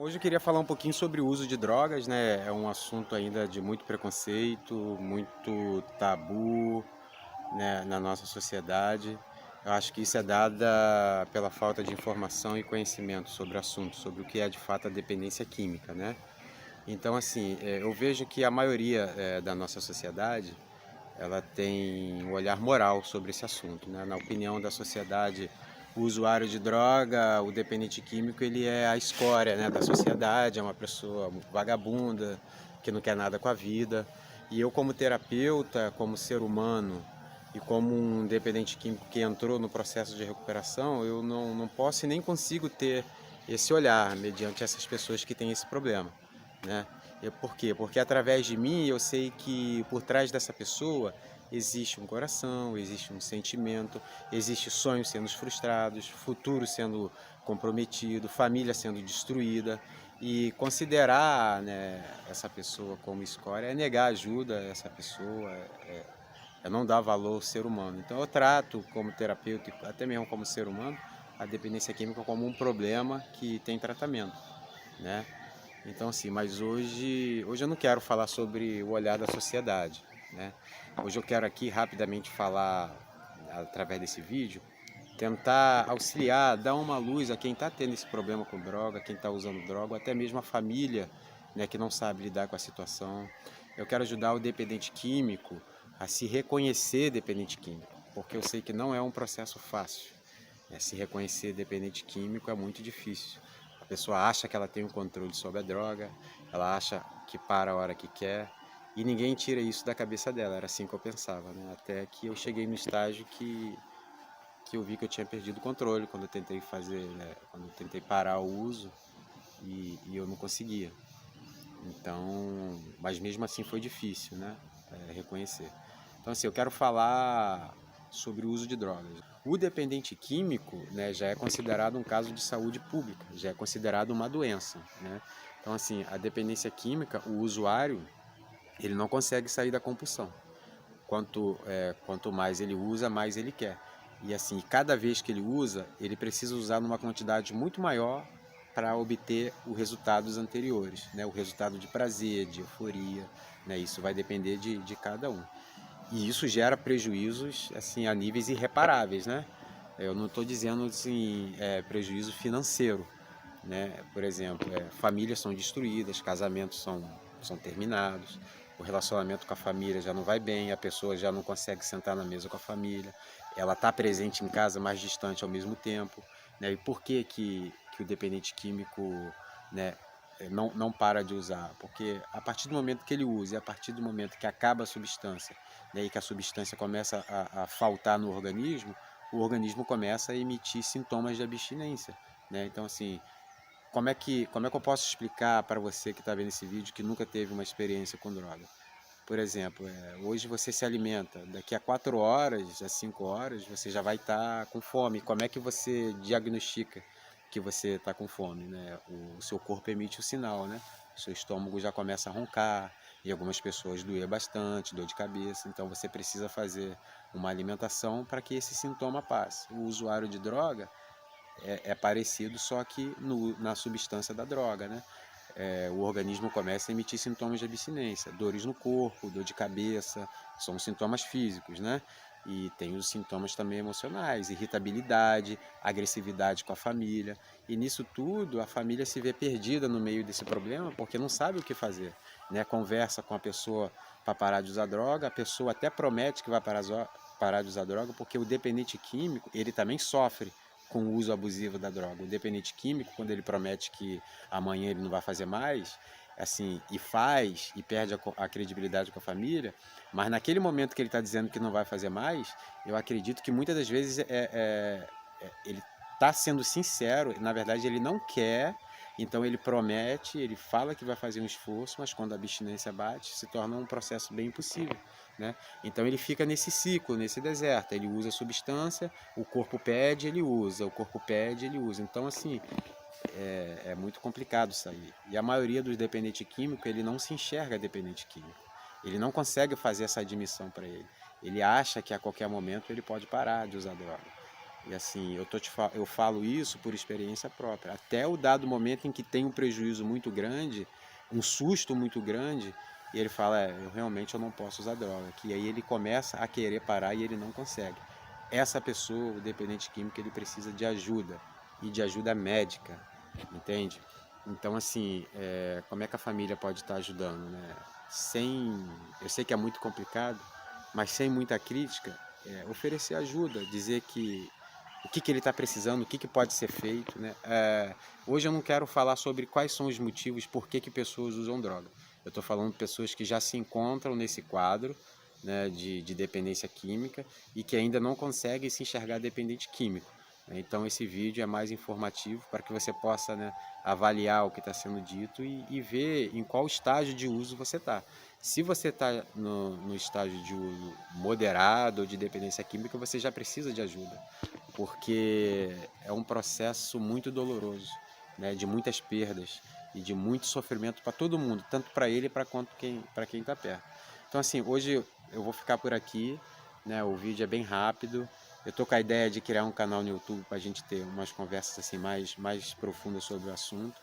Hoje eu queria falar um pouquinho sobre o uso de drogas, né? É um assunto ainda de muito preconceito, muito tabu, né, na nossa sociedade. Eu acho que isso é dada pela falta de informação e conhecimento sobre o assunto, sobre o que é de fato a dependência química, né? Então, assim, eu vejo que a maioria da nossa sociedade, ela tem um olhar moral sobre esse assunto, né? Na opinião da sociedade, o usuário de droga, o dependente químico, ele é a escória, né, da sociedade, é uma pessoa vagabunda, que não quer nada com a vida. E eu, como terapeuta, como ser humano e como um dependente químico que entrou no processo de recuperação, eu não posso e nem consigo ter esse olhar mediante essas pessoas que têm esse problema, né? Por quê? Porque através de mim eu sei que por trás dessa pessoa existe um coração, existe um sentimento, existe sonhos sendo frustrados, futuro sendo comprometido, família sendo destruída. E considerar, né, essa pessoa como escória é negar ajuda a essa pessoa, é não dar valor ao ser humano. Então eu trato como terapeuta e até mesmo como ser humano a dependência química como um problema que tem tratamento, né? Então, assim, mas hoje eu não quero falar sobre o olhar da sociedade, né? Hoje eu quero aqui rapidamente falar, através desse vídeo, tentar auxiliar, dar uma luz a quem está tendo esse problema com droga, quem está usando droga, ou até mesmo a família, né, que não sabe lidar com a situação. Eu quero ajudar o dependente químico a se reconhecer dependente químico, porque eu sei que não é um processo fácil. Se reconhecer dependente químico é muito difícil. A pessoa acha que ela tem o controle sobre a droga, ela acha que para a hora que quer, e ninguém tira isso da cabeça dela. Era assim que eu pensava, né? Até que eu cheguei no estágio que eu vi que eu tinha perdido o controle quando eu tentei fazer, né? Quando eu tentei parar o uso e eu não conseguia. Então, mas mesmo assim foi difícil, né? Reconhecer. Então, assim, eu quero falar sobre o uso de drogas. O dependente químico, né, já é considerado um caso de saúde pública, já é considerado uma doença, né? Então, assim, a dependência química, o usuário, ele não consegue sair da compulsão. Quanto mais ele usa, mais ele quer. E assim, cada vez que ele usa, ele precisa usar numa quantidade muito maior para obter os resultados anteriores, né? O resultado de prazer, de euforia, né? Isso vai depender de cada um. E isso gera prejuízos assim a níveis irreparáveis, né? Eu não estou dizendo assim, prejuízo financeiro, né? Por exemplo, famílias são destruídas, casamentos são terminados, o relacionamento com a família já não vai bem, a pessoa já não consegue sentar na mesa com a família, ela está presente em casa, mas distante ao mesmo tempo, né? E por que o dependente químico, né, não para de usar? Porque a partir do momento que ele usa e a partir do momento que acaba a substância, né, e que a substância começa a faltar no organismo, o organismo começa a emitir sintomas de abstinência, né? Então, assim, como é que eu posso explicar para você que está vendo esse vídeo que nunca teve uma experiência com droga? Por exemplo, hoje você se alimenta, daqui a 4 horas, a 5 horas, você já vai estar com fome. Como é que você diagnostica que você está com fome, né? O seu corpo emite o sinal, né? O seu estômago já começa a roncar, e algumas pessoas doer bastante, dor de cabeça. Então você precisa fazer uma alimentação para que esse sintoma passe. O usuário de droga é parecido, só que na substância da droga, né? O organismo começa a emitir sintomas de abstinência, dores no corpo, dor de cabeça, são sintomas físicos, né? E tem os sintomas também emocionais, irritabilidade, agressividade com a família. E nisso tudo, a família se vê perdida no meio desse problema porque não sabe o que fazer, né? Conversa com a pessoa para parar de usar droga, a pessoa até promete que vai parar de usar droga, porque o dependente químico, ele também sofre com o uso abusivo da droga. O dependente químico, quando ele promete que amanhã ele não vai fazer mais, assim, e faz, e perde a credibilidade com a família, mas naquele momento que ele está dizendo que não vai fazer mais, eu acredito que muitas das vezes ele está sendo sincero, na verdade ele não quer, então ele promete, ele fala que vai fazer um esforço, mas quando a abstinência bate, se torna um processo bem impossível, né? Então ele fica nesse ciclo, nesse deserto, ele usa a substância, o corpo pede, ele usa, o corpo pede, ele usa. Então, assim, é muito complicado isso aí. E a maioria dos dependentes químicos, ele não se enxerga dependente químico. Ele não consegue fazer essa admissão para ele. Ele acha que a qualquer momento ele pode parar de usar droga. E assim, eu falo isso por experiência própria. Até o dado momento em que tem um prejuízo muito grande, um susto muito grande, e ele fala, eu realmente eu não posso usar droga. Que aí ele começa a querer parar e ele não consegue. Essa pessoa, o dependente químico, ele precisa de ajuda, e de ajuda médica, entende? Então, assim, como é que a família pode estar ajudando, né? Sem, eu sei que é muito complicado, mas sem muita crítica, oferecer ajuda, dizer que o que, que ele está precisando, o que, que pode ser feito, né? Hoje eu não quero falar sobre quais são os motivos por que pessoas usam droga. Eu estou falando de pessoas que já se encontram nesse quadro, né, de dependência química e que ainda não conseguem se enxergar dependente químico. Então esse vídeo é mais informativo para que você possa, né, avaliar o que está sendo dito e ver em qual estágio de uso você está. Se você está no estágio de uso moderado ou de dependência química, você já precisa de ajuda, porque é um processo muito doloroso, né, de muitas perdas e de muito sofrimento para todo mundo, tanto para ele quanto para quem está perto. Então assim, hoje eu vou ficar por aqui, né? O vídeo é bem rápido. Eu tô com a ideia de criar um canal no YouTube para a gente ter umas conversas assim mais profundas sobre o assunto.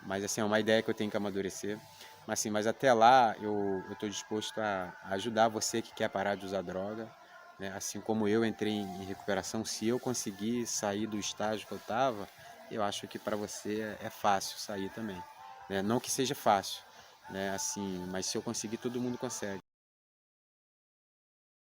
Mas assim, é uma ideia que eu tenho que amadurecer. Mas assim, mas até lá eu estou disposto a ajudar você que quer parar de usar droga, né? Assim como eu entrei em recuperação, se eu conseguir sair do estágio que eu estava, eu acho que para você é fácil sair também, né? Não que seja fácil, né? Assim, mas se eu conseguir, todo mundo consegue.